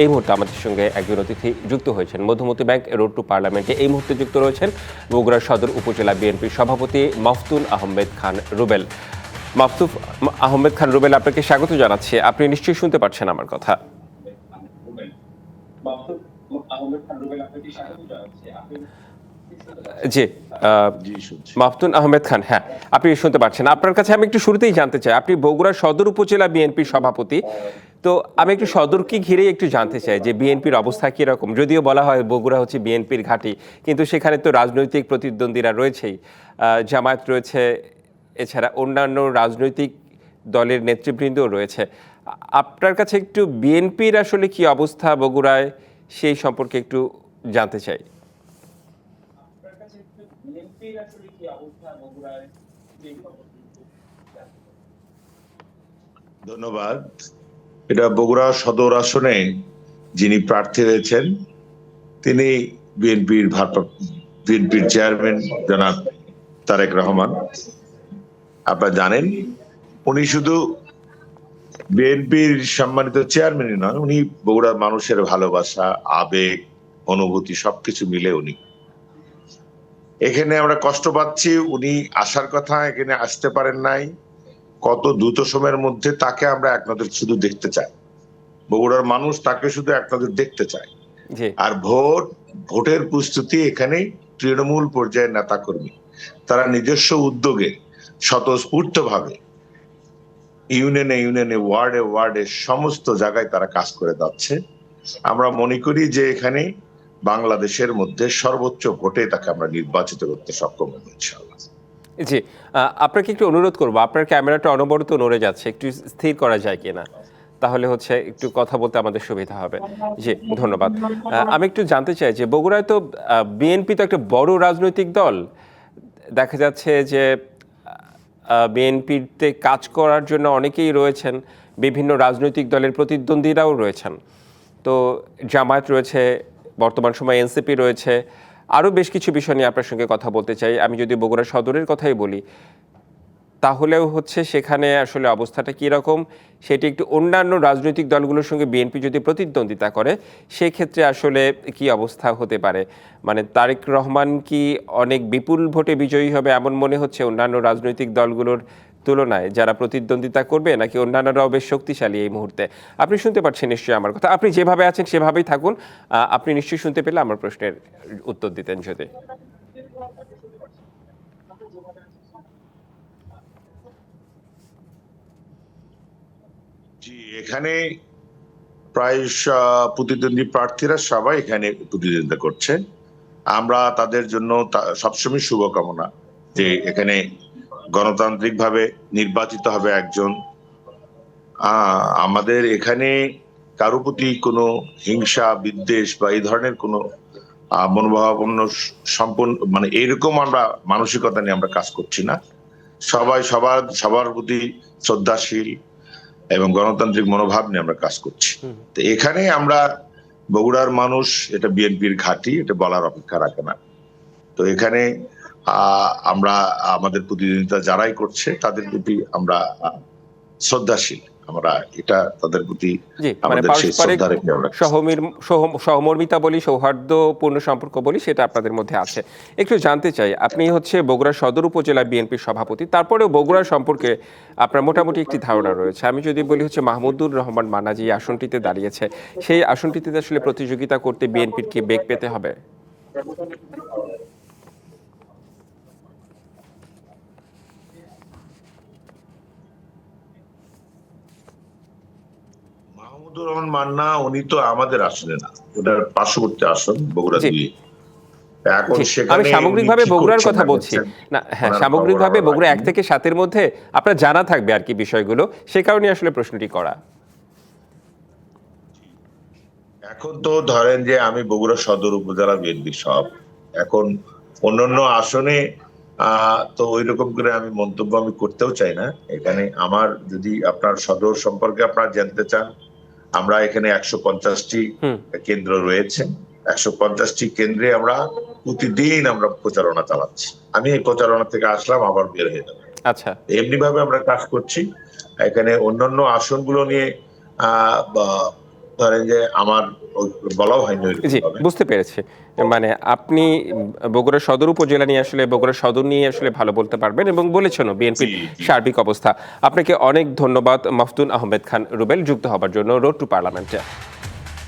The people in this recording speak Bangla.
এই মুহূর্তে আমাদের সঙ্গে একজন অতিথি যুক্ত হয়েছেন। মধুমতি ব্যাংক রোড টু পার্লামেন্টে এই মুহূর্তে যুক্ত রয়েছেন বগুড়া সদর উপজেলা বিএনপির সভাপতি মাফতুন আহমেদ খান রুবেল। মাফতুব আহমেদ খান রুবেল, আপনাকে স্বাগত জানাচ্ছি। আপনি নিশ্চয়ই শুনতে পাচ্ছেন আমার কথা? জি, মাফতুন আহমেদ খান, হ্যাঁ, আপনি শুনতে পাচ্ছেন। আপনার কাছে আমি একটু শুরুতেই জানতে চাই, আপনি বগুড়া সদর উপজেলা বিএনপির সভাপতি, তো আমি একটু সদরকে ঘিরে একটু জানতে চাই যে বিএনপির অবস্থা কিরকম। যদিও বলা হয় বগুড়া হচ্ছে বিএনপির ঘাঁটি, কিন্তু সেখানে তো রাজনৈতিক প্রতিদ্বন্দ্বীরা রয়েছেই, জামায়াত রয়েছে, এছাড়া অন্যান্য রাজনৈতিক দলের নেতৃবৃন্দও রয়েছে। আপনার কাছে একটু বিএনপির আসলে কি অবস্থা বগুড়ায়, সেই সম্পর্কে একটু জানতে চাই। ধন্যবাদ। এটা বগুড়া সদর আসনে যিনি প্রার্থী হয়েছেন তিনি বিএনপির চেয়ারম্যান জনাব তারেক রহমান। আপনারা জানেন উনি শুধু বিএনপির সম্মানিত চেয়ারম্যানই নন, উনি বগুড়ার মানুষের ভালোবাসা, আবেগ, অনুভূতি সবকিছু মিলে উনি এখানে। আমরা কষ্ট পাচ্ছি, উনি আসার কথা, এখানে আসতে পারেন নাই। কত দ্রুত সময়ের মধ্যে তাকে আমরা এক নজর শুধু দেখতে চাই, বগুড়ার মানুষ তাকে শুধু এক নজর দেখতে চায়। আর ভোটের প্রস্তুতি এখানে তৃণমূল পর্যায়ের নেতাকর্মী তারা নিজস্ব উদ্যোগে স্বতঃস্ফূর্ত ভাবে ইউনিয়নে ওয়ার্ডে সমস্ত জায়গায় তারা কাজ করে যাচ্ছে। আমরা মনে করি যে এখানে বাংলাদেশের মধ্যে সর্বোচ্চ ভোটে তাকে আমরা নির্বাচিত করতে সক্ষম হব ইনশাআল্লাহ। জি, আপনাকে একটু অনুরোধ করবো, আপনার ক্যামেরাটা অনবরত নড়ে যাচ্ছে, একটু স্থির করা যায় কিনা, তাহলে হচ্ছে একটু কথা বলতে আমাদের সুবিধা হবে। জি, ধন্যবাদ। আমি একটু জানতে চাই যে বগুড়ায় তো বিএনপি তো একটা বড় রাজনৈতিক দল, দেখা যাচ্ছে যে বিএনপিতে কাজ করার জন্য অনেকেই রয়েছেন, বিভিন্ন রাজনৈতিক দলের প্রতিদ্বন্দ্বীরাও রয়েছেন। তো জামায়াত রয়েছে, বর্তমান সময়ে এনসিপি রয়েছে, আরও বেশ কিছু বিষয় নিয়ে আপনার সঙ্গে কথা বলতে চাই। আমি যদি বগুড়া সদরের কথাই বলি, তাহলেও হচ্ছে সেখানে আসলে অবস্থাটা কীরকম সেটি একটু অন্যান্য রাজনৈতিক দলগুলোর সঙ্গে বিএনপি যদি প্রতিদ্বন্দ্বিতা করে সেক্ষেত্রে আসলে কি অবস্থা হতে পারে। মানে তারেক রহমান কি অনেক বিপুল ভোটে বিজয়ী হবে এমন মনে হচ্ছে অন্যান্য রাজনৈতিক দলগুলোর তুলনায় যারা প্রতিদ্বন্দ্বিতা করবে, নাকি অন্যান্যরাও বেশ শক্তিশালী এই মুহূর্তে? আপনি শুনতে পাচ্ছেন নিশ্চয়ই আমার কথা? আপনি যেভাবে আছেন সেভাবেই থাকুন। আপনি নিশ্চয়ই শুনতে পেলে আমার প্রশ্নের উত্তর দিতেন যদি। জি, এখানে প্রায় প্রতিদ্বন্দ্বী প্রার্থীরা সবাই এখানে প্রতিদ্বন্দ্বিতা করছে। আমরা তাদের জন্য সবসময় শুভকামনা যে এখানে গণতান্ত্রিক ভাবে নির্বাচিত হবে একজন। আমাদের এখানে কারো প্রতি কোনো হিংসা, বিদ্বেষ বা এই ধরনের কোনো মনোভাবাপন্ন সম্পূর্ণ মানে এরকম আমরা মানসিকতা নিয়ে আমরা কাজ করছি না। সবাই সবার প্রতি শ্রদ্ধাশীল এবং গণতান্ত্রিক মনোভাব নিয়ে আমরা কাজ করছি। তো এখানে আমরা বগুড়ার মানুষ, এটা বিএনপির ঘাঁটি, এটা বলার অপেক্ষা রাখে না। তো এখানে আমরা আমাদের প্রতিদ্বন্দ্বিতা যারাই করছে তাদের প্রতি আমরা শ্রদ্ধাশীল, আমরা এটা তাদের প্রতি আমাদের সেই শ্রদ্ধা রেখে আমরা সহমর্মিতা বলি, সৌহার্দ্যপূর্ণ সম্পর্ক বলি, সেটা আপনাদের মধ্যে আছে। একটু জানতে চাই, আপনি হচ্ছে বগুড়া সদর উপজেলা বিএনপির সভাপতি, তারপরেও বগুড়া সম্পর্কে আপনার মোটামুটি একটি ধারণা রয়েছে। আমি যদি বলি হচ্ছে মাহমুদুর রহমান মান্না যে আসনটিতে দাঁড়িয়েছে, সেই আসনটিতে আসলে প্রতিযোগিতা করতে বিএনপির কি বেগ পেতে হবে? মাহমুদুর রহমান মান্না উনি তো আমাদের আসনে না, ওটার পার্শ্ববর্তী আসন বগুড়া 2। এখন আমি সামগ্রিকভাবে বগুড়ার কথা বলছি না। হ্যাঁ, সামগ্রিকভাবে বগুড়া 1 থেকে 7-এর মধ্যে আপনার জানা থাকবে আর কি বিষয়গুলো, সে কারণে আসলে প্রশ্নটি করা। এখন তো ধরেন যে আমি বগুড়া সদর উপজেলা বিএনপি সব, এখন অন্যান্য আসনে তো ওই রকম করে আমি মন্তব্য আমি করতেও চাই না। এখানে আমার যদি আপনার সদর সম্পর্কে আপনারা জানতে চান, আমরা এখানে 150টি কেন্দ্র রয়েছে। 150টি কেন্দ্রে আমরা প্রতিদিন আমরা প্রচারণা চালাচ্ছি। আমি এই প্রচারণা থেকে আসলাম, আবার বের হয়ে যাবো। আচ্ছা, এমনি ভাবে আমরা কাজ করছি। এখানে অন্যান্য আসনগুলো নিয়ে ধরেন যে আমার বলাও হয়নি জি, ওইরকমভাবে। বুঝতে পেরেছি। মানে আপনি বগুড়া সদর উপজেলা নিয়ে আসলে বগুড়া সদর নিয়ে আসলে ভালো বলতে পারবেন এবং বলেছেনও বিএনপির জি, জি। সার্বিক অবস্থা। আপনাকে অনেক ধন্যবাদ মাফতুন আহমেদ খান রুবেল যুক্ত হবার জন্য রোড টু পার্লামেন্টে।